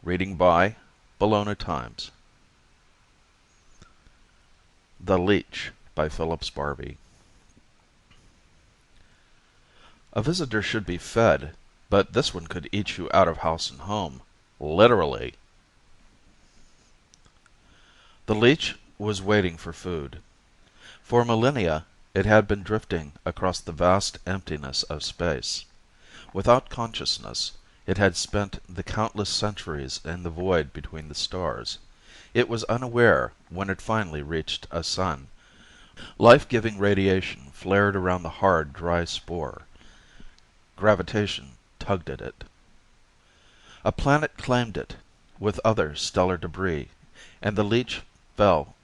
Reading by Bologna Times. The Leech by Phillips Barbie. A visitor should be fed, but this one could eat you out of house and home. Literally. The leech was waiting for food. For millennia, it had been drifting across the vast emptiness of space. Without consciousness, it had spent the countless centuries in the void between the stars. It was unaware when it finally reached a sun. Life-giving radiation flared around the hard, dry spore. Gravitation tugged at it. A planet claimed it, with other stellar debris, and the leech fell,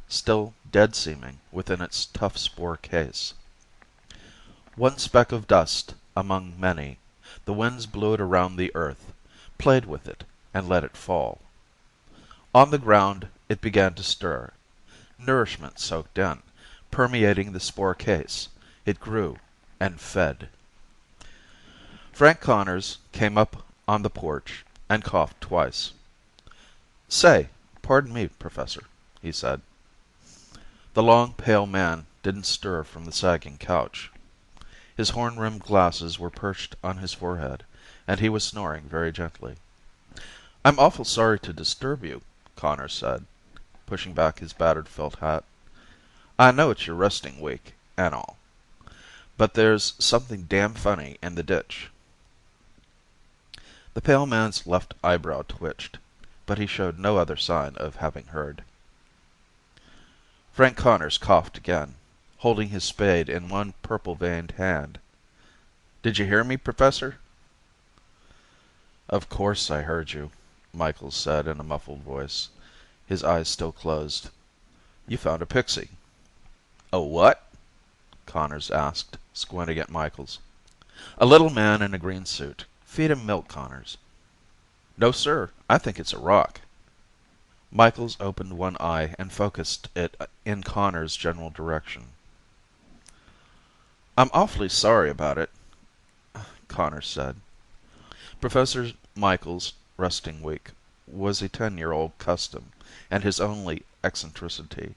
still dead-seeming, within its tough spore case. One speck of dust among many, the winds blew it around the earth, played with it, and let it fall. On the ground it began to stir. Nourishment soaked in, permeating the spore case. It grew and fed. Frank Connors came up on the porch and coughed twice. "Say, pardon me, Professor," he said. The long, pale man didn't stir from the sagging couch. His horn-rimmed glasses were perched on his forehead, and he was snoring very gently. "I'm awful sorry to disturb you," Connors said, pushing back his battered felt hat. "I know it's your resting week, and all, but there's something damn funny in the ditch." The pale man's left eyebrow twitched, but he showed no other sign of having heard. Frank Connors coughed again, holding his spade in one purple-veined hand. "Did you hear me, Professor?" "Of course I heard you," Michaels said in a muffled voice, his eyes still closed. "You found a pixie." "A what?" Connors asked, squinting at Michaels. "A little man in a green suit. Feed him milk, Connors." "No, sir. I think it's a rock." Michaels opened one eye and focused it in Connors' general direction. "I'm awfully sorry about it," Connors said. Professor Michaels' resting week was a 10-year-old custom, and his only eccentricity.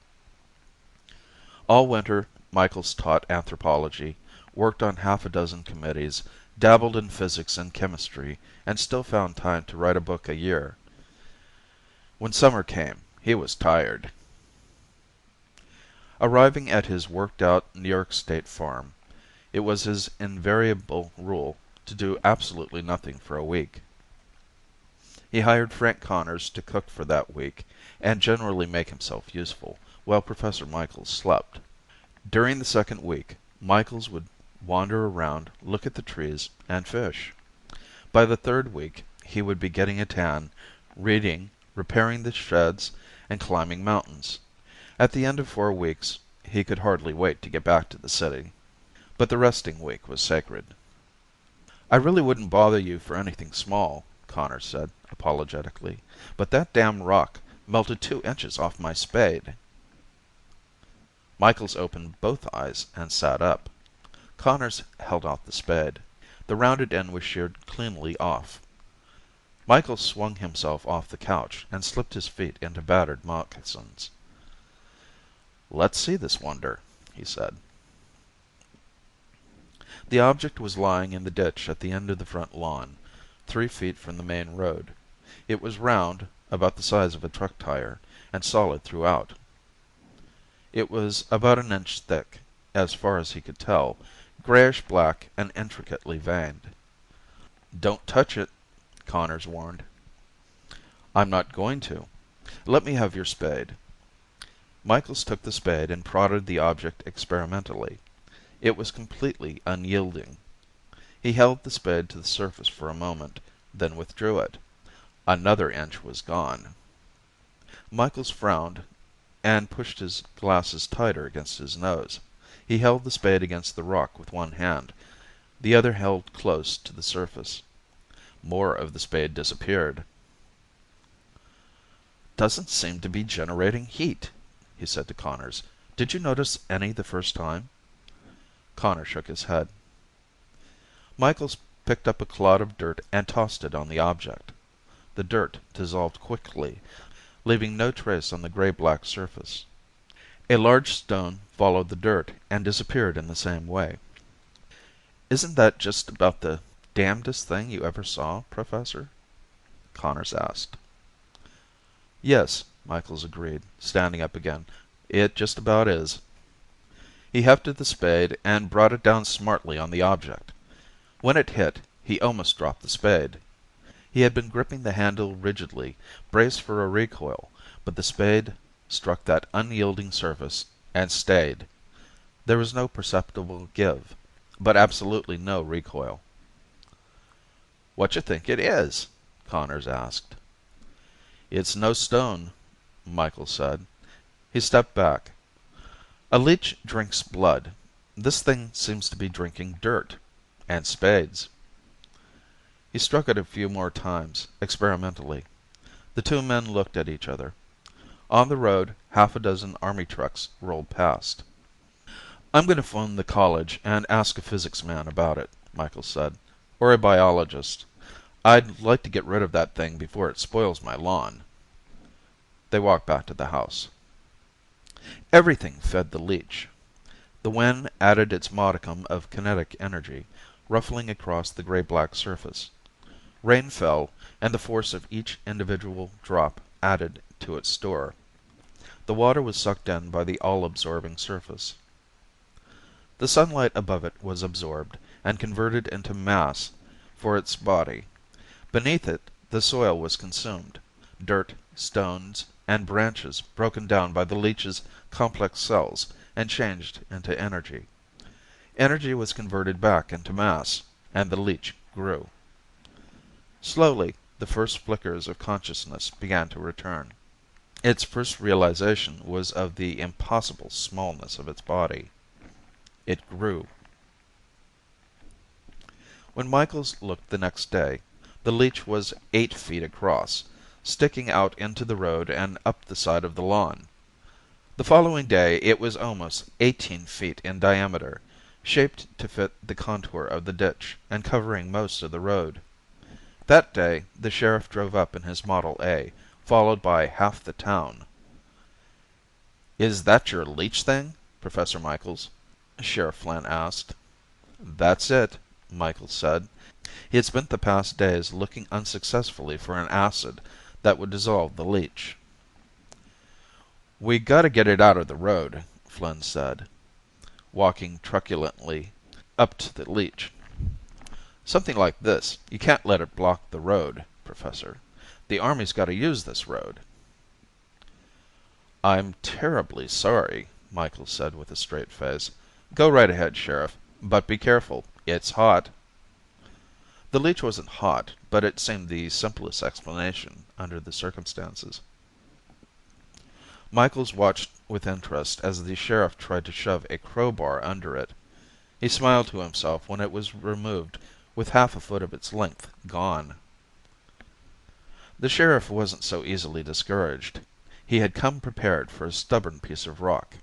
All winter, Michaels taught anthropology, worked on half a dozen committees, dabbled in physics and chemistry, and still found time to write a book a year. When summer came, he was tired. Arriving at his worked-out New York State farm, it was his invariable rule to do absolutely nothing for a week. He hired Frank Connors to cook for that week, and generally make himself useful, while Professor Michaels slept. During the second week, Michaels would wander around, look at the trees, and fish. By the third week, he would be getting a tan, reading, repairing the sheds, and climbing mountains. At the end of 4 weeks, he could hardly wait to get back to the city. But the resting week was sacred. "I really wouldn't bother you for anything small," Connors said, apologetically, "but that damn rock melted 2 inches off my spade." Michaels opened both eyes and sat up. Connors held out the spade. The rounded end was sheared cleanly off. Michaels swung himself off the couch and slipped his feet into battered moccasins. "Let's see this wonder," he said. The object was lying in the ditch at the end of the front lawn, 3 feet from the main road. It was round, about the size of a truck tire, and solid throughout. It was about an inch thick, as far as he could tell, grayish-black and intricately veined. "Don't touch it," Connors warned. "I'm not going to. Let me have your spade." Michaels took the spade and prodded the object experimentally. It was completely unyielding. He held the spade to the surface for a moment, then withdrew it. Another inch was gone. Michaels frowned and pushed his glasses tighter against his nose. He held the spade against the rock with one hand, the other held close to the surface. More of the spade disappeared. "Doesn't seem to be generating heat," he said to Connors. "Did you notice any the first time?" Connors shook his head. Michaels picked up a clod of dirt and tossed it on the object. the dirt dissolved quickly, leaving no trace on the gray-black surface. A large stone followed the dirt and disappeared in the same way. "Isn't that just about the damnedest thing you ever saw, Professor?" Connors asked. "Yes," Michaels agreed, standing up again. "It just about is." He hefted the spade and brought it down smartly on the object. When it hit, he almost dropped the spade. He had been gripping the handle rigidly, braced for a recoil, but the spade struck that unyielding surface and stayed. There was no perceptible give, but absolutely no recoil. "What you think it is?" Connors asked. "It's no stone," Michael said. He stepped back. "A leech drinks blood. This thing seems to be drinking dirt. And spades." He struck it a few more times, experimentally. The two men looked at each other. On the road, half a dozen army trucks rolled past. "I'm going to phone the college and ask a physics man about it," Michael said. "Or a biologist. I'd like to get rid of that thing before it spoils my lawn." They walked back to the house. Everything fed the leech. The wind added its modicum of kinetic energy, ruffling across the gray-black surface. Rain fell, and the force of each individual drop added to its store. The water was sucked in by the all-absorbing surface. The sunlight above it was absorbed and converted into mass for its body. Beneath it, the soil was consumed. Dirt, stones, and branches broken down by the leech's complex cells and changed into energy. Energy was converted back into mass, and the leech grew. Slowly, the first flickers of consciousness began to return. Its first realization was of the impossible smallness of its body. It grew. When Michaels looked the next day, the leech was 8 feet across, sticking out into the road and up the side of the lawn. The following day it was almost 18 feet in diameter, shaped to fit the contour of the ditch and covering most of the road. That day the sheriff drove up in his Model A, followed by half the town. "Is that your leech thing, Professor Michaels?" Sheriff Flynn asked. "That's it," Michaels said. He had spent the past days looking unsuccessfully for an acid that would dissolve the leech. "We gotta get it out of the road," Flynn said, walking truculently up to the leech. "Something like this, you can't let it block the road, Professor. The Army's gotta use this road." "I'm terribly sorry," Michaels said with a straight face. "Go right ahead, Sheriff, but be careful. It's hot." The leech wasn't hot, but it seemed the simplest explanation under the circumstances. Michaels watched with interest as the sheriff tried to shove a crowbar under it. He smiled to himself when it was removed with half a foot of its length gone. The sheriff wasn't so easily discouraged. He had come prepared for a stubborn piece of rock.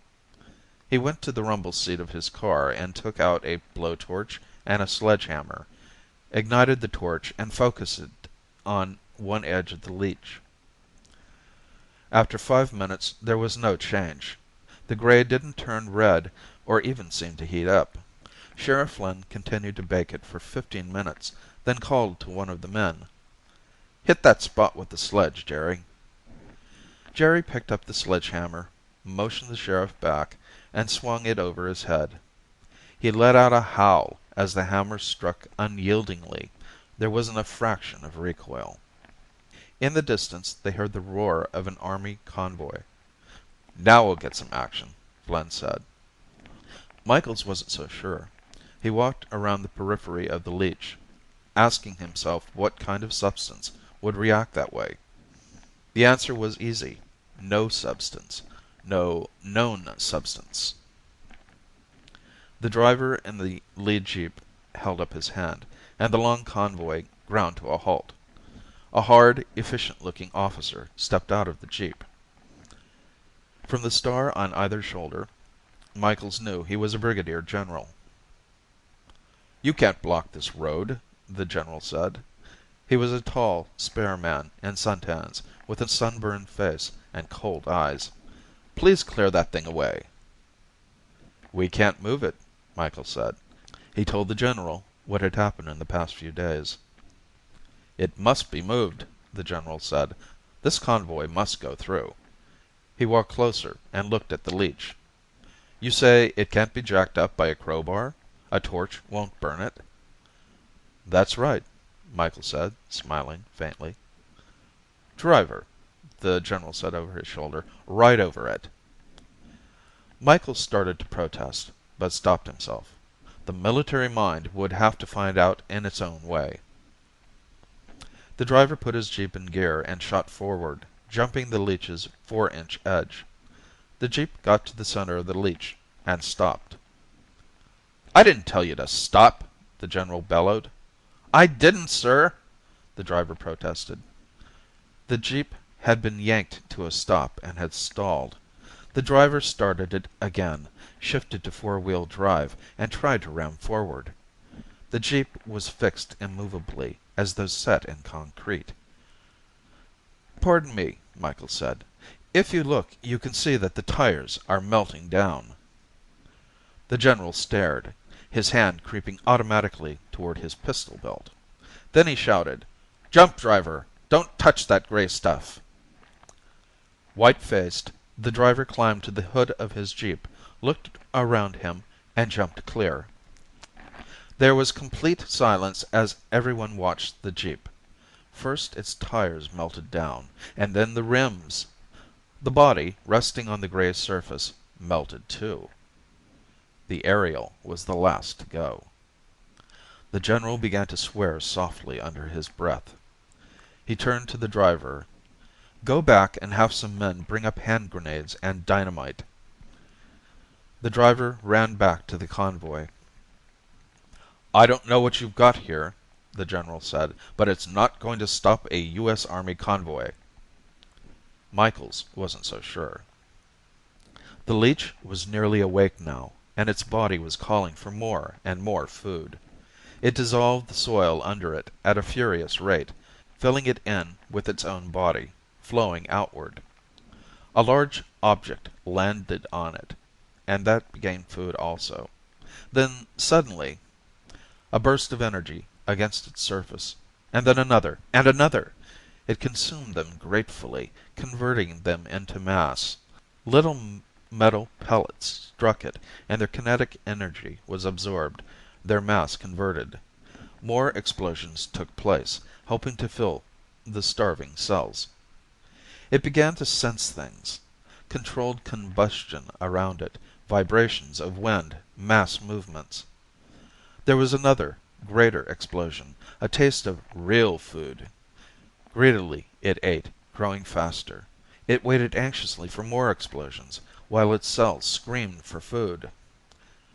He went to the rumble seat of his car and took out a blowtorch and a sledgehammer, ignited the torch, and focused it on one edge of the leech. After 5 minutes there was no change. The gray didn't turn red or even seem to heat up. Sheriff Flynn continued to bake it for 15 minutes, then called to one of the men. "Hit that spot with the sledge, Jerry." Jerry picked up the sledgehammer, motioned the sheriff back, and swung it over his head. He let out a howl as the hammer struck unyieldingly. There wasn't a fraction of recoil. In the distance they heard the roar of an army convoy. "Now we'll get some action," Flynn said. Michaels wasn't so sure. He walked around the periphery of the leech, asking himself what kind of substance would react that way. The answer was easy. No substance. No known substance. The driver in the lead jeep held up his hand, and the long convoy ground to a halt. A hard, efficient-looking officer stepped out of the jeep. From the star on either shoulder, Michaels knew he was a brigadier general. "You can't block this road," the general said. He was a tall, spare man in suntans, with a sunburned face and cold eyes. "Please clear that thing away." "We can't move it," Michael said. He told the general what had happened in the past few days. "It must be moved," the general said. "This convoy must go through." He walked closer and looked at the Leech. "You say it can't be jacked up by a crowbar? A torch won't burn it?" "That's right," Michael said, smiling faintly. "Driver," the general said over his shoulder, "ride over it." Michael started to protest, but stopped himself. The military mind would have to find out in its own way. The driver put his jeep in gear and shot forward, jumping the Leech's 4-inch edge. The jeep got to the center of the Leech and stopped. "I didn't tell you to stop," the general bellowed. "I didn't, sir," the driver protested. The jeep had been yanked to a stop and had stalled. The driver started it again, shifted to four-wheel drive, and tried to ram forward. The jeep was fixed immovably, as though set in concrete. "Pardon me," Michael said. "If you look, you can see that the tires are melting down." The general stared, his hand creeping automatically toward his pistol belt. Then he shouted, "Jump, driver! Don't touch that gray stuff!" White-faced, the driver climbed to the hood of his jeep, looked around him, and jumped clear. There was complete silence as everyone watched the jeep. First its tires melted down, and then the rims. The body, resting on the gray surface, melted too. The Ariel was the last to go. The general began to swear softly under his breath. He turned to the driver. "Go back and have some men bring up hand grenades and dynamite." The driver ran back to the convoy. "I don't know what you've got here," the general said, "but it's not going to stop a U.S. Army convoy." Michaels wasn't so sure. The Leech was nearly awake now, and its body was calling for more and more food. It dissolved the soil under it at a furious rate, filling it in with its own body, flowing outward. A large object landed on it, and that became food also. Then, suddenly, a burst of energy against its surface, and then another, and another. It consumed them gratefully, converting them into mass. Little metal pellets struck it, and their kinetic energy was absorbed, their mass converted. More explosions took place, helping to fill the starving cells. It began to sense things. Controlled combustion around it, vibrations of wind, mass movements. There was another, greater explosion, a taste of real food. Greedily it ate, growing faster. It waited anxiously for more explosions, while its cells screamed for food.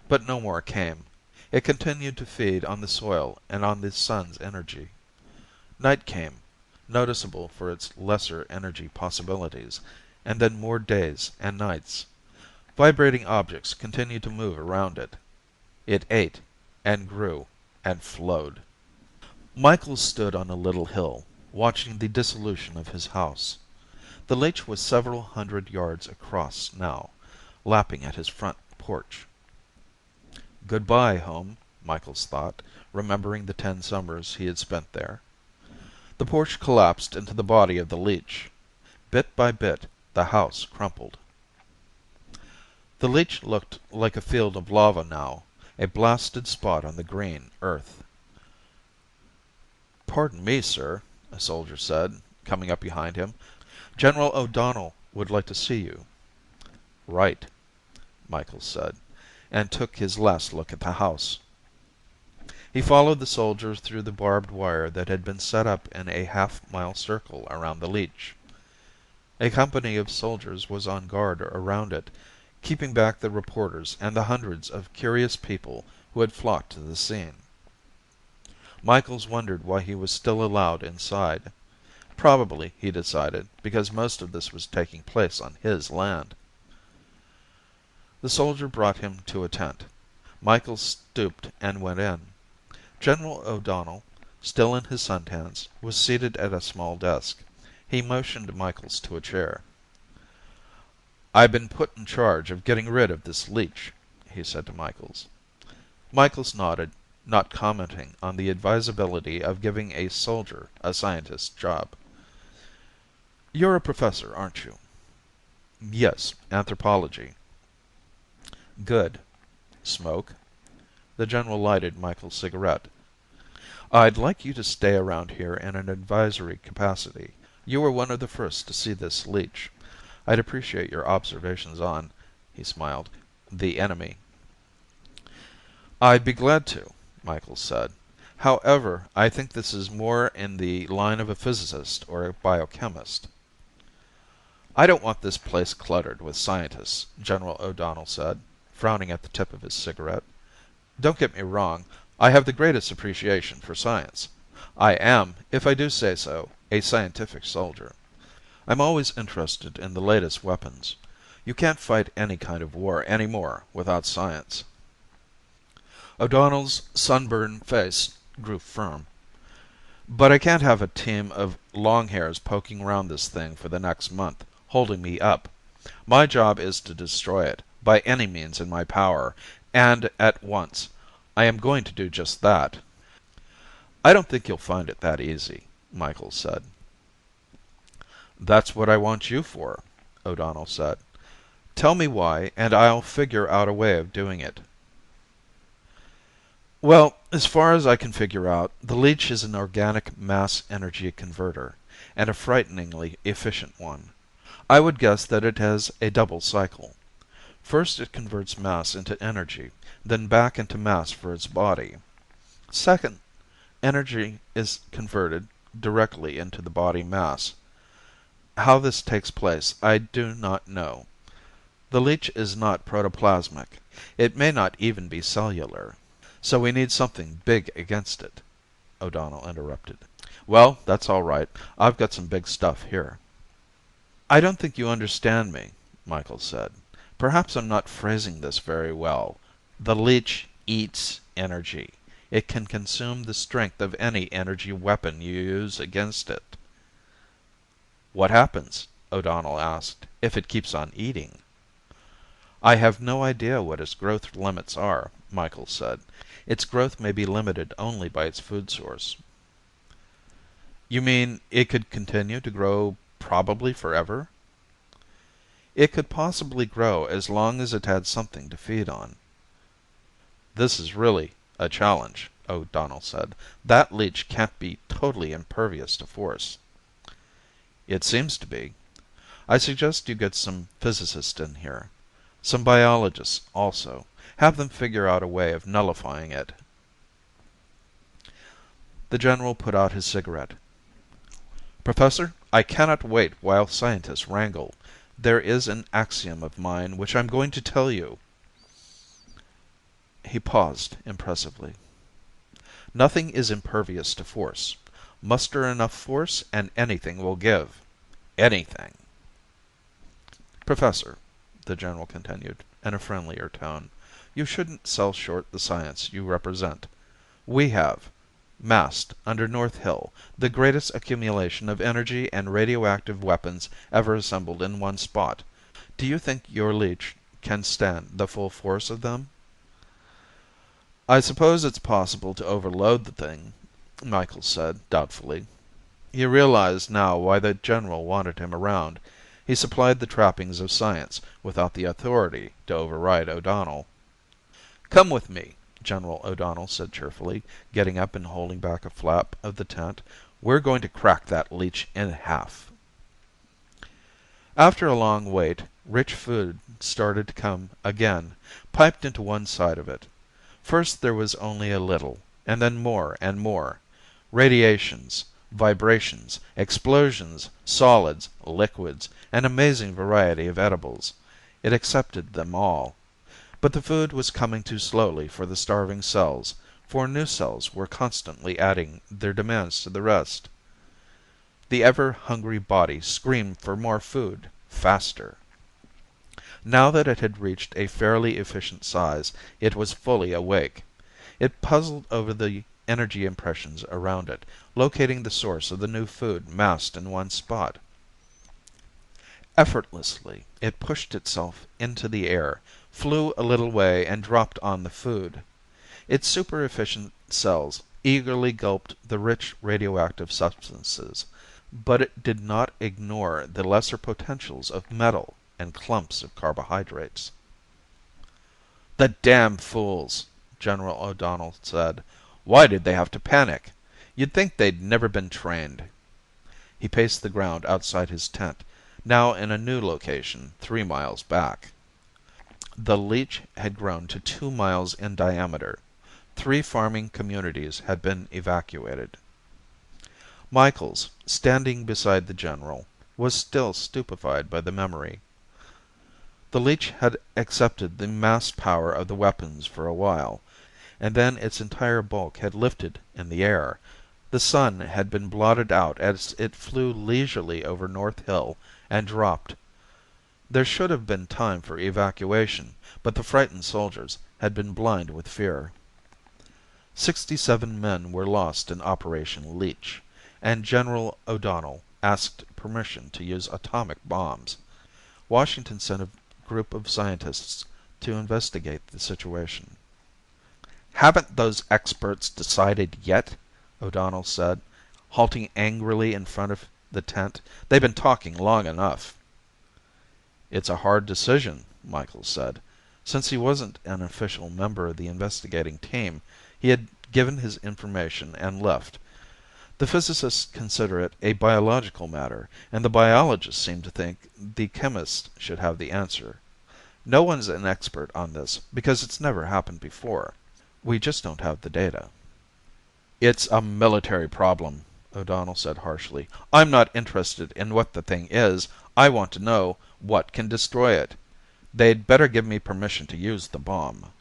But no more came. It continued to feed on the soil and on the sun's energy. Night came, noticeable for its lesser energy possibilities, and then more days and nights. Vibrating objects continued to move around it. It ate, and grew, and flowed. Michael stood on a little hill, watching the dissolution of his house. The Leech was several hundred yards across now, lapping at his front porch. Goodbye, home, Michaels thought, remembering the 10 summers he had spent there. The porch collapsed into the body of the Leech. Bit by bit, the house crumpled. The Leech looked like a field of lava now, a blasted spot on the green earth. "Pardon me, sir," a soldier said, coming up behind him. "General O'Donnell would like to see you." "Right," Michaels said, and took his last look at the house. He followed the soldier through the barbed wire that had been set up in a half-mile circle around the Leech. A company of soldiers was on guard around it, keeping back the reporters and the hundreds of curious people who had flocked to the scene. Michaels wondered why he was still allowed inside. Probably, he decided, because most of this was taking place on his land. The soldier brought him to a tent. Michaels stooped and went in. General O'Donnell still in his suntans, was seated at a small desk. He motioned Michaels to a chair. "I've been put in charge of getting rid of this Leech," he said to Michaels. Michaels nodded, not commenting on the advisability of giving a soldier a scientist's job. "You're a professor, aren't you?" "Yes, anthropology." "Good. Smoke?" The general lighted Michaels' cigarette. "I'd like you to stay around here in an advisory capacity. You were one of the first to see this Leech. I'd appreciate your observations on," he smiled, "the enemy." "I'd be glad to," Michaels said. "However, I think this is more in the line of a physicist or a biochemist." "I don't want this place cluttered with scientists," General O'Donnell said, frowning at the tip of his cigarette. "Don't get me wrong, I have the greatest appreciation for science. I am, if I do say so, a scientific soldier. I'm always interested in the latest weapons. You can't fight any kind of war any more without science." O'Donnell's sunburned face grew firm. "But I can't have a team of longhairs poking around this thing for the next month, holding me up. My job is to destroy it, by any means in my power, and at once. I am going to do just that." "I don't think you'll find it that easy," Michaels said. "That's what I want you for," O'Donnell said. "Tell me why, and I'll figure out a way of doing it." "Well, as far as I can figure out, the Leech is an organic mass energy converter, and a frighteningly efficient one. I would guess that it has a double cycle. First it converts mass into energy, then back into mass for its body. Second, energy is converted directly into the body mass. How this takes place, I do not know. The Leech is not protoplasmic. It may not even be cellular. So we need something big against it," O'Donnell interrupted. "Well, that's all right. I've got some big stuff here." "I don't think you understand me," Michael said. "Perhaps I'm not phrasing this very well. The Leech eats energy. It can consume the strength of any energy weapon you use against it." "What happens," O'Donnell asked, "if it keeps on eating?" "I have no idea what its growth limits are," Michael said. "Its growth may be limited only by its food source." "You mean it could continue to grow probably forever?" "It could possibly grow as long as it had something to feed on." "This is really a challenge," O'Donnell said. "That Leech can't be totally impervious to force." "It seems to be. I suggest you get some physicists in here. Some biologists also. Have them figure out a way of nullifying it." The general put out his cigarette. "Professor, I cannot wait while scientists wrangle. There is an axiom of mine which I'm going to tell you." He paused impressively. "Nothing is impervious to force. Muster enough force and anything will give. Anything." "Professor," the general continued, in a friendlier tone, "you shouldn't sell short the science you represent. We have, massed under North Hill, the greatest accumulation of energy and radioactive weapons ever assembled in one spot. Do you think your Leech can stand the full force of them?" "I suppose it's possible to overload the thing," Michael said, doubtfully. He realized now why the general wanted him around. He supplied the trappings of science without the authority to override O'Donnell. "Come with me," General O'Donnell said cheerfully, getting up and holding back a flap of the tent. "We're going to crack that Leech in half." After a long wait, rich food started to come again, piped into one side of it. First there was only a little, and then more and more. Radiations, vibrations, explosions, solids, liquids, an amazing variety of edibles. It accepted them all. But the food was coming too slowly for the starving cells, for new cells were constantly adding their demands to the rest. The ever-hungry body screamed for more food, faster. Now that it had reached a fairly efficient size, it was fully awake. It puzzled over the energy impressions around it, locating the source of the new food massed in one spot. Effortlessly, it pushed itself into the air, flew a little way, and dropped on the food. Its super efficient cells eagerly gulped the rich radioactive substances, but it did not ignore the lesser potentials of metal and clumps of carbohydrates. "The damn fools," General O'Donnell said. "Why did they have to panic? You'd think they'd never been trained." He paced the ground outside his tent, now in a new location 3 miles back. The Leech had grown to 2 miles in diameter. 3 farming communities had been evacuated. Michaels, standing beside the general, was still stupefied by the memory. The Leech had accepted the mass power of the weapons for a while, and then its entire bulk had lifted in the air. The sun had been blotted out as it flew leisurely over North Hill and dropped. There should have been time for evacuation, but the frightened soldiers had been blind with fear. 67 men were lost in Operation Leech, and General O'Donnell asked permission to use atomic bombs. Washington sent a group of scientists to investigate the situation. "Haven't those experts decided yet?" O'Donnell said, halting angrily in front of the tent. "They've been talking long enough." "It's a hard decision," Michaels said. Since he wasn't an official member of the investigating team, he had given his information and left. The physicists consider it a biological matter, and the biologists seem to think the chemists should have the answer. No one's an expert on this because it's never happened before. We just don't have the data. "It's a military problem," O'Donnell said harshly. "I'm not interested in what the thing is. I want to know what can destroy it. They'd better give me permission to use the bomb."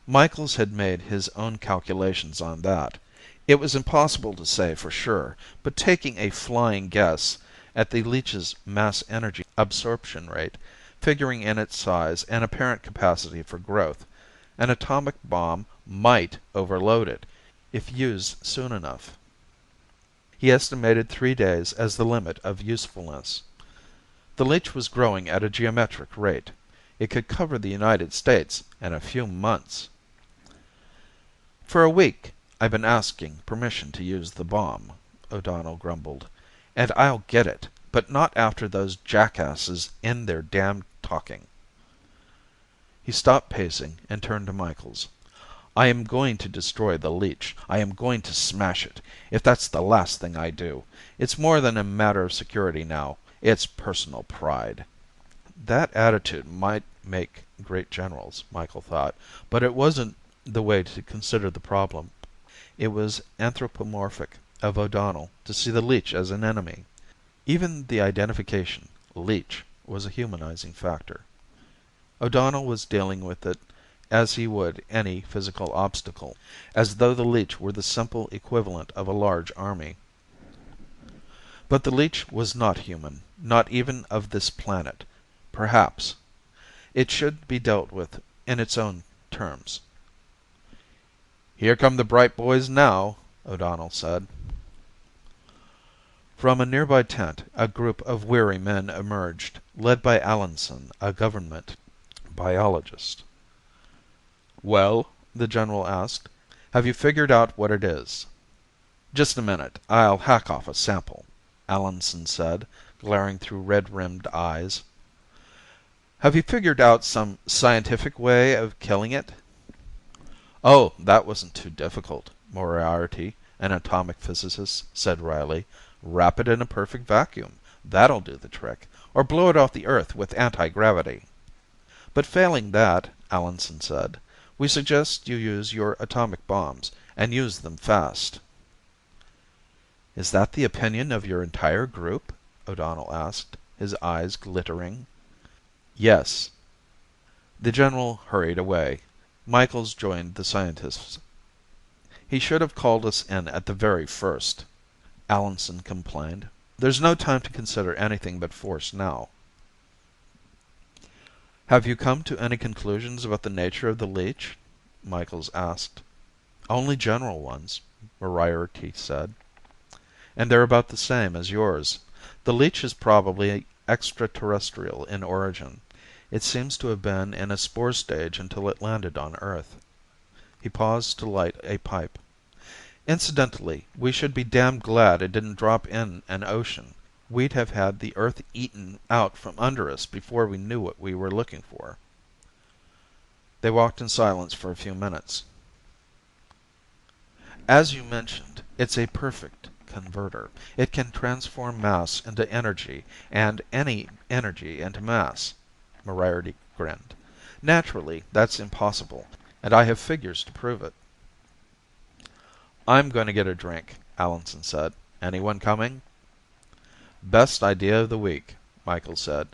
Michaels had made his own calculations on that. It was impossible to say for sure, but taking a flying guess at the Leech's mass energy absorption rate, figuring in its size and apparent capacity for growth, an atomic bomb might overload it if used soon enough. He estimated 3 days as the limit of usefulness. The Leech was growing at a geometric rate. It could cover the United States in a few months. "For a week I've been asking permission to use the bomb," O'Donnell grumbled, "and I'll get it, but not after those jackasses end their damned talking." He stopped pacing and turned to Michaels. "I am going to destroy the Leech. I am going to smash it, if that's the last thing I do. It's more than a matter of security now. It's personal pride." That attitude might make great generals, Michael thought, but it wasn't the way to consider the problem. It was anthropomorphic of O'Donnell to see the Leech as an enemy. Even the identification, Leech, was a humanizing factor. O'Donnell was dealing with it as he would any physical obstacle, as though the Leech were the simple equivalent of a large army. But the Leech was not human, not even of this planet. Perhaps. It should be dealt with in its own terms. "Here come the bright boys now," O'Donnell said. From a nearby tent, a group of weary men emerged, led by Allenson, a government biologist. "Well?" the general asked. "Have you figured out what it is?" "Just a minute. I'll hack off a sample," Allenson said, glaring through red-rimmed eyes. "Have you figured out some scientific way of killing it?" "Oh, that wasn't too difficult," Moriarty, an atomic physicist, said wryly. "Wrap it in a perfect vacuum. That'll do the trick. Or blow it off the Earth with anti-gravity." "But failing that," Allenson said, "we suggest you use your atomic bombs, and use them fast." "Is that the opinion of your entire group?" O'Donnell asked, his eyes glittering. "Yes." The general hurried away. Michaels joined the scientists. "He should have called us in at the very first," Allenson complained. "There's no time to consider anything but force now." "Have you come to any conclusions about the nature of the Leech?" Michaels asked. Only general ones, Moriarty said. And they're about the same as yours. The Leech is probably extraterrestrial in origin. It seems to have been in a spore stage until it landed on Earth. He paused to light a pipe. Incidentally, we should be damned glad it didn't drop in an ocean. We'd have had the Earth eaten out from under us before we knew what we were looking for. They walked in silence for a few minutes. As you mentioned, it's a perfect converter. It can transform mass into energy, and any energy into mass. Moriarty grinned. Naturally, that's impossible, and I have figures to prove it. I'm going to get a drink, Allenson said. Anyone coming? Best idea of the week, Michael said.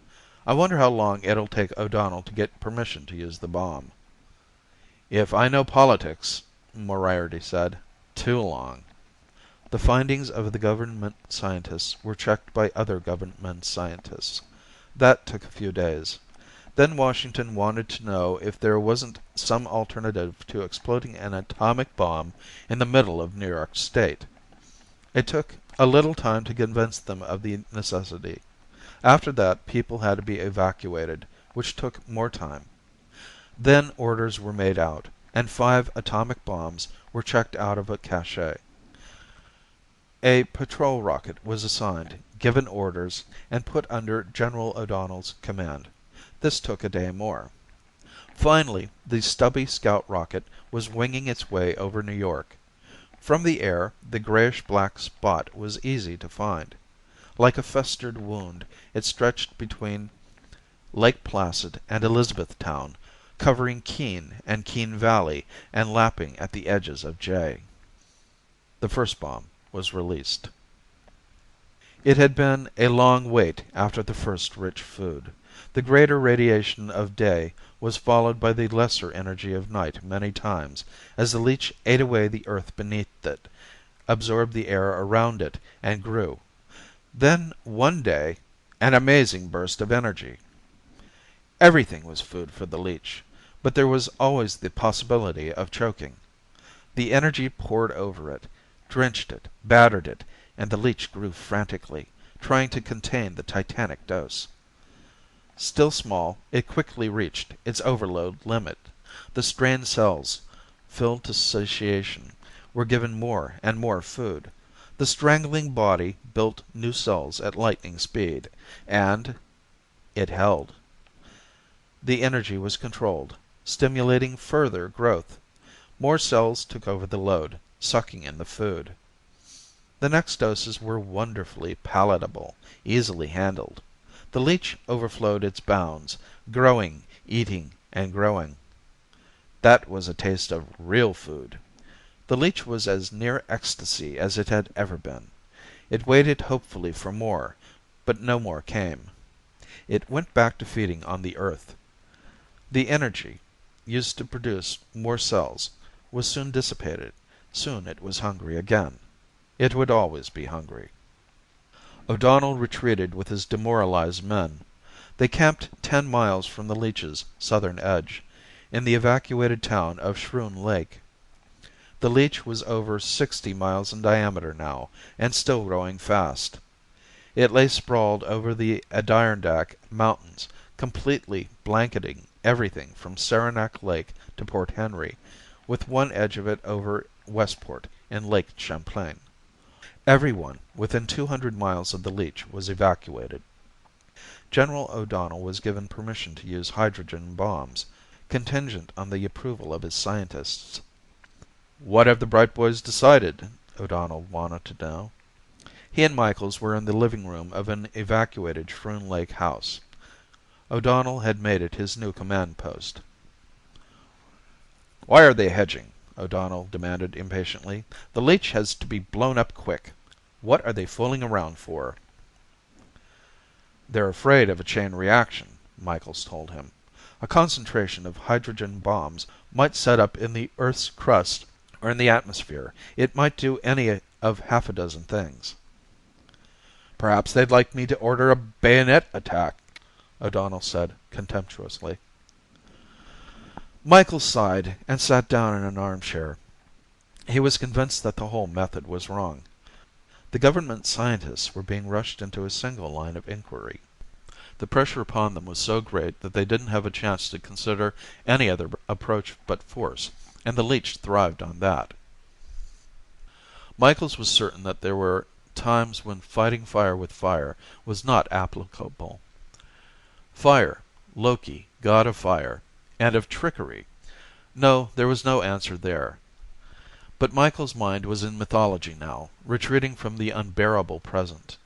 I wonder how long it'll take O'Donnell to get permission to use the bomb. If I know politics, Moriarty said, too long. The findings of the government scientists were checked by other government scientists. That took a few days. Then Washington wanted to know if there wasn't some alternative to exploding an atomic bomb in the middle of New York State. It took a little time to convince them of the necessity. After that, people had to be evacuated, which took more time. Then orders were made out, and 5 atomic bombs were checked out of a cache. A patrol rocket was assigned, given orders, and put under General O'Donnell's command. This took a day more. Finally, the stubby scout rocket was winging its way over New York. From the air, the grayish-black spot was easy to find. Like a festered wound, it stretched between Lake Placid and Elizabethtown, covering Keene and Keene Valley and lapping at the edges of Jay. The first bomb was released. It had been a long wait after the first rich food. The greater radiation of day was followed by the lesser energy of night many times, as the leech ate away the earth beneath it, absorbed the air around it, and grew. Then, one day, an amazing burst of energy. Everything was food for the leech, but there was always the possibility of choking. The energy poured over it, drenched it, battered it, and the leech grew frantically, trying to contain the titanic dose. Still small, it quickly reached its overload limit. The strained cells, filled to satiation, were given more and more food. The strangling body built new cells at lightning speed, and it held. The energy was controlled, stimulating further growth. More cells took over the load, sucking in the food. The next doses were wonderfully palatable, easily handled. The leech overflowed its bounds, growing, eating, and growing. That was a taste of real food. The leech was as near ecstasy as it had ever been. It waited hopefully for more, but no more came. It went back to feeding on the earth. The energy, used to produce more cells, was soon dissipated. Soon it was hungry again. It would always be hungry. O'Donnell retreated with his demoralized men. They camped 10 miles from the leech's southern edge, in the evacuated town of Schroon Lake. The leech was over 60 miles in diameter now, and still growing fast. It lay sprawled over the Adirondack Mountains, completely blanketing everything from Saranac Lake to Port Henry, with one edge of it over Westport in Lake Champlain. Everyone within 200 miles of the leech was evacuated. General O'Donnell was given permission to use hydrogen bombs, contingent on the approval of his scientists. What have the bright boys decided? O'Donnell wanted to know. He and Michaels were in the living room of an evacuated Schroon Lake house. O'Donnell had made it his new command post. Why are they hedging? O'Donnell demanded impatiently. The leech has to be blown up quick. What are they fooling around for? They're afraid of a chain reaction, Michaels told him. A concentration of hydrogen bombs might set up in the Earth's crust or in the atmosphere. It might do any of half a dozen things. Perhaps they'd like me to order a bayonet attack, O'Donnell said contemptuously. Michael sighed and sat down in an armchair. He was convinced that the whole method was wrong. The government scientists were being rushed into a single line of inquiry. The pressure upon them was so great that they didn't have a chance to consider any other approach but force, and the leech thrived on that. Michaels was certain that there were times when fighting fire with fire was not applicable. Fire, Loki, god of fire, and of trickery. No, there was no answer there. But Michael's mind was in mythology now, retreating from the unbearable present.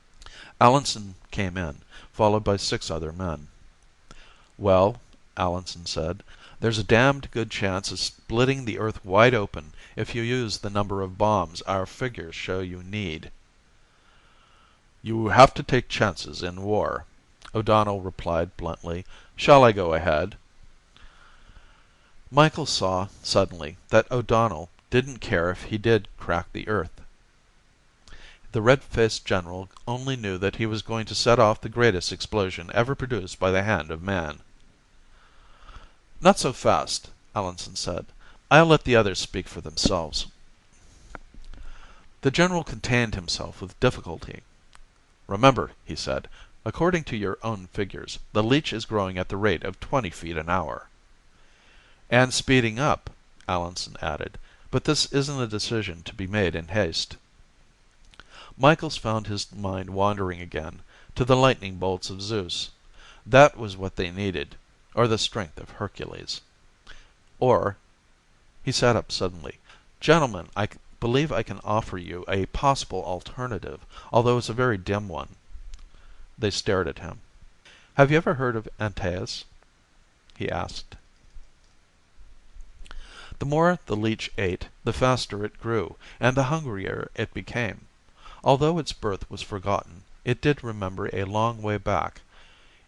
Allinson came in, followed by 6 other men. "Well," Allinson said, "there's a damned good chance of splitting the Earth wide open if you use the number of bombs our figures show you need." "You have to take chances in war," O'Donnell replied bluntly. "Shall I go ahead?" Michael saw, suddenly, that O'Donnell didn't care if he did crack the Earth. The red-faced general only knew that he was going to set off the greatest explosion ever produced by the hand of man. "Not so fast," Allinson said. "I'll let the others speak for themselves." The general contained himself with difficulty. "Remember," he said, "according to your own figures, the leech is growing at the rate of 20 feet an hour." "And speeding up," Allinson added. "But this isn't a decision to be made in haste." Michaels found his mind wandering again, to the lightning bolts of Zeus. That was what they needed, or the strength of Hercules. Or he sat up suddenly. "Gentlemen, I believe I can offer you a possible alternative, although it's a very dim one." They stared at him. "Have you ever heard of Antaeus?" he asked. The more the leech ate, the faster it grew, and the hungrier it became. Although its birth was forgotten, it did remember a long way back.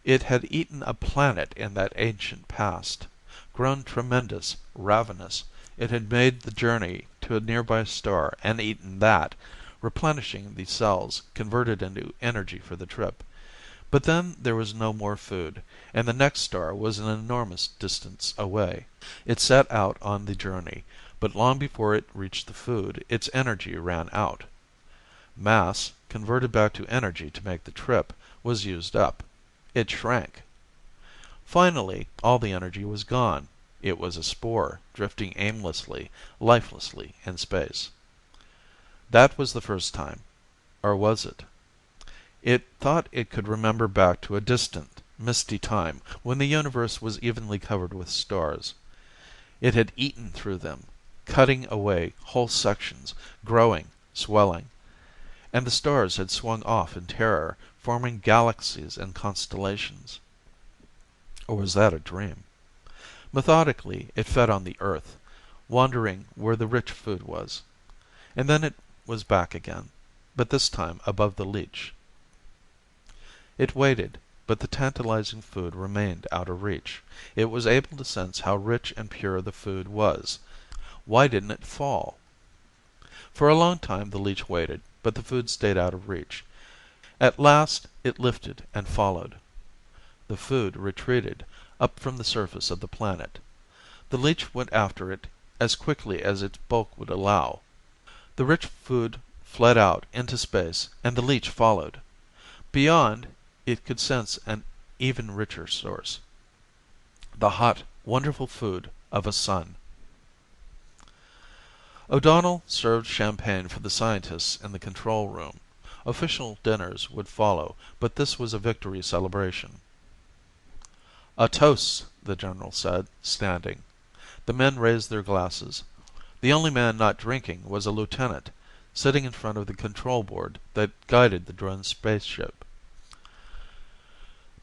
It had eaten a planet in that ancient past. Grown tremendous, ravenous, it had made the journey to a nearby star and eaten that, replenishing the cells converted into energy for the trip. But then there was no more food, and the next star was an enormous distance away. It set out on the journey, but long before it reached the food, its energy ran out. Mass, converted back to energy to make the trip, was used up. It shrank. Finally, all the energy was gone. It was a spore, drifting aimlessly, lifelessly in space. That was the first time. Or was it? It thought it could remember back to a distant, misty time when the universe was evenly covered with stars. It had eaten through them, cutting away whole sections, growing, swelling. And the stars had swung off in terror, forming galaxies and constellations. Or was that a dream? Methodically, it fed on the Earth, wondering where the rich food was. And then it was back again, but this time above the leech. It waited, but the tantalizing food remained out of reach. It was able to sense how rich and pure the food was. Why didn't it fall? For a long time the leech waited, but the food stayed out of reach. At last it lifted and followed. The food retreated, up from the surface of the planet. The leech went after it as quickly as its bulk would allow. The rich food fled out into space, and the leech followed. Beyond, it could sense an even richer source. The hot, wonderful food of a sun. O'Donnell served champagne for the scientists in the control room. Official dinners would follow, but this was a victory celebration. "A toast," the general said, standing. The men raised their glasses. The only man not drinking was a lieutenant, sitting in front of the control board that guided the drone spaceship.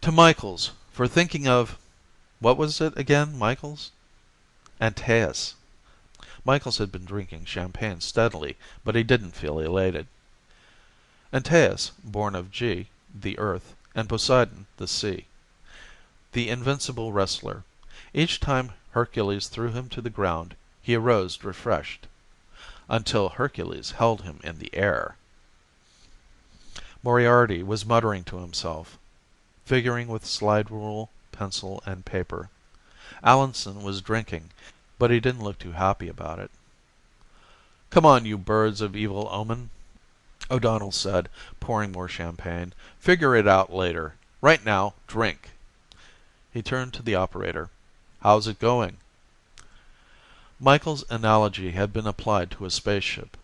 "To Michaels, for thinking of what was it again, Michaels?" "Antaeus." Michaels had been drinking champagne steadily, but he didn't feel elated. Antaeus, born of G, the earth, and Poseidon, the sea. The invincible wrestler. Each time Hercules threw him to the ground, he arose refreshed. Until Hercules held him in the air. Moriarty was muttering to himself, figuring with slide rule, pencil, and paper. Allinson was drinking, but he didn't look too happy about it. Come on, you birds of evil omen, O'Donnell said, pouring more champagne. Figure it out later. Right now, drink. He turned to the operator. How's it going? Michael's analogy had been applied to a spaceship.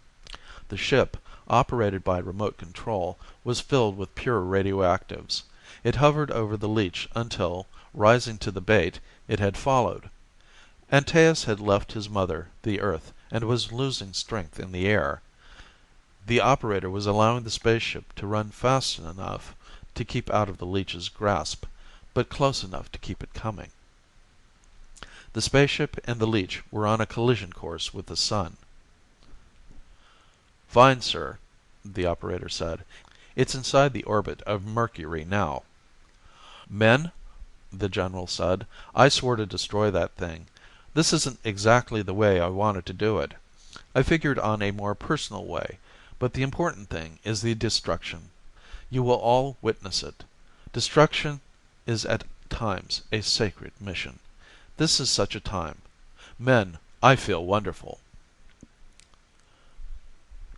The ship, operated by remote control, was filled with pure radioactives. It hovered over the Leech until, rising to the bait, it had followed. Antaeus had left his mother, the Earth, and was losing strength in the air. The operator was allowing the spaceship to run fast enough to keep out of the Leech's grasp, but close enough to keep it coming. The spaceship and the Leech were on a collision course with the sun. Fine, sir, the operator said. It's inside the orbit of Mercury now. Men, the general said, I swore to destroy that thing. This isn't exactly the way I wanted to do it. I figured on a more personal way, but the important thing is the destruction. You will all witness it. Destruction is at times a sacred mission. This is such a time. Men, I feel wonderful.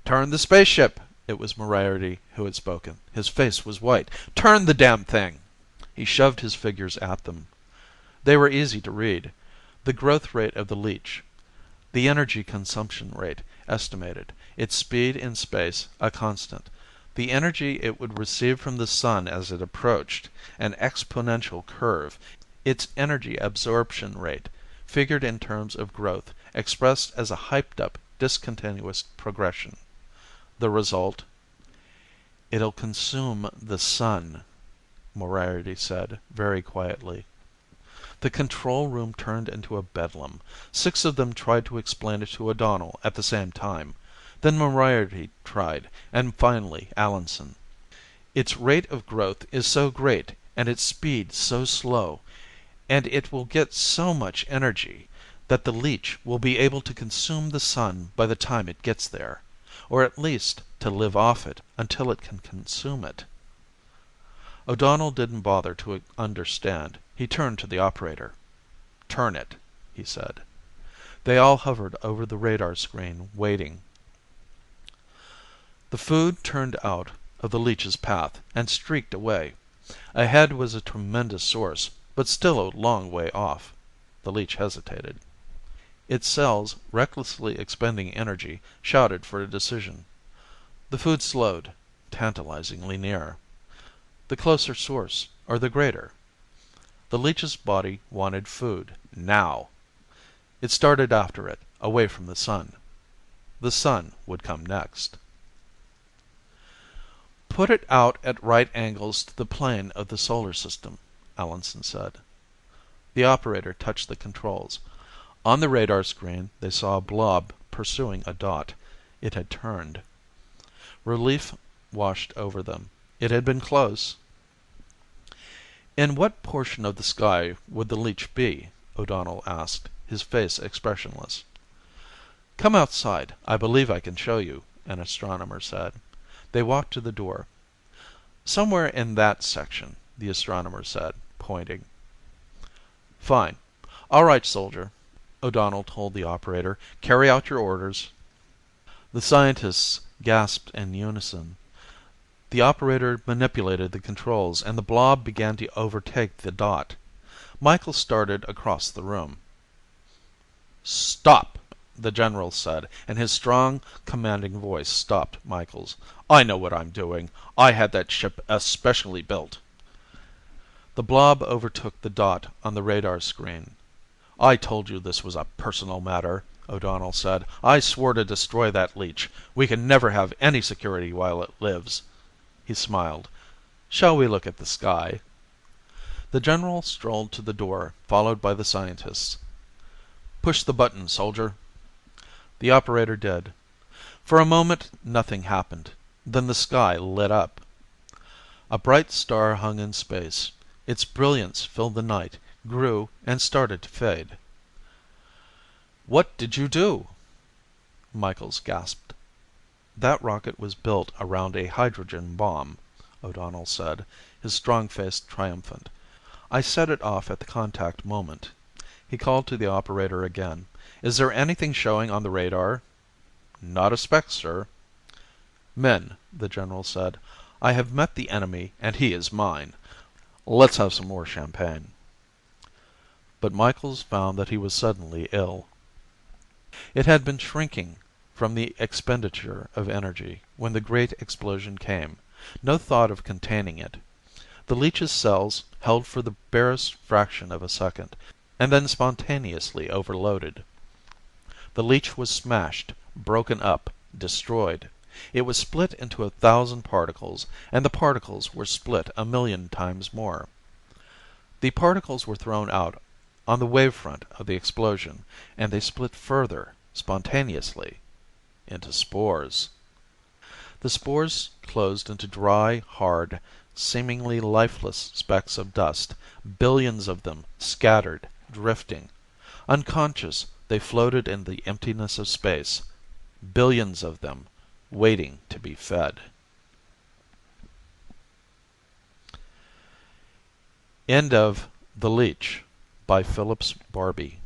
Turn the spaceship! It was Moriarty who had spoken. His face was white. Turn the damn thing! He shoved his figures at them. They were easy to read. The growth rate of the Leech, the energy consumption rate estimated, its speed in space a constant, the energy it would receive from the sun as it approached, an exponential curve, its energy absorption rate, figured in terms of growth, expressed as a hyped-up, discontinuous progression. The result? It'll consume the sun, Moriarty said, very quietly. The control room turned into a bedlam. 6 of them tried to explain it to O'Donnell at the same time. Then Moriarty tried, and finally Allenson. Its rate of growth is so great, and its speed so slow, and it will get so much energy, that the Leech will be able to consume the sun by the time it gets there, or at least to live off it until it can consume it. O'Donnell didn't bother to understand. He turned to the operator. Turn it, he said. They all hovered over the radar screen, waiting. The food turned out of the Leech's path and streaked away. Ahead was a tremendous source, but still a long way off. The Leech hesitated. Its cells, recklessly expending energy, shouted for a decision. The food slowed, tantalizingly near. The closer source, or the greater? The Leech's body wanted food, now. It started after it, away from the sun. The sun would come next. Put it out at right angles to the plane of the solar system, Allenson said. The operator touched the controls. On the radar screen, they saw a blob pursuing a dot. It had turned. Relief washed over them. It had been close. In what portion of the sky would the Leech be? O'Donnell asked, his face expressionless. Come outside. I believe I can show you, an astronomer said. They walked to the door. Somewhere in that section, the astronomer said, pointing. Fine. All right, soldier, O'Donnell told the operator. Carry out your orders. The scientists gasped in unison. The operator manipulated the controls, and the blob began to overtake the dot. Michael started across the room. Stop, the general said, and his strong, commanding voice stopped Michael's. I know what I'm doing. I had that ship especially built. The blob overtook the dot on the radar screen. I told you this was a personal matter, O'Donnell said. I swore to destroy that Leech. We can never have any security while it lives. He smiled. Shall we look at the sky? The general strolled to the door, followed by the scientists. Push the button, soldier. The operator did. For a moment nothing happened. Then the sky lit up. A bright star hung in space. Its brilliance filled the night, grew, and started to fade. What did you do? Michaels gasped. That rocket was built around a hydrogen bomb, O'Donnell said, his strong face triumphant. I set it off at the contact moment. He called to the operator again. Is there anything showing on the radar? "Not a speck, sir." "Men," the general said, "I have met the enemy and he is mine. Let's have some more champagne." But Micheals found that he was suddenly ill. It had been shrinking from the expenditure of energy when the great explosion came. No thought of containing it. The Leech's cells held for the barest fraction of a second, and then spontaneously overloaded. The Leech was smashed, broken up, destroyed. It was split into 1,000 particles, and the particles were split 1,000,000 times more. The particles were thrown out on the wave front of the explosion, and they split further, spontaneously, into spores. The spores closed into dry, hard, seemingly lifeless specks of dust, billions of them scattered, drifting. Unconscious, they floated in the emptiness of space, billions of them, waiting to be fed. End of The Leech by Phillips Barbie.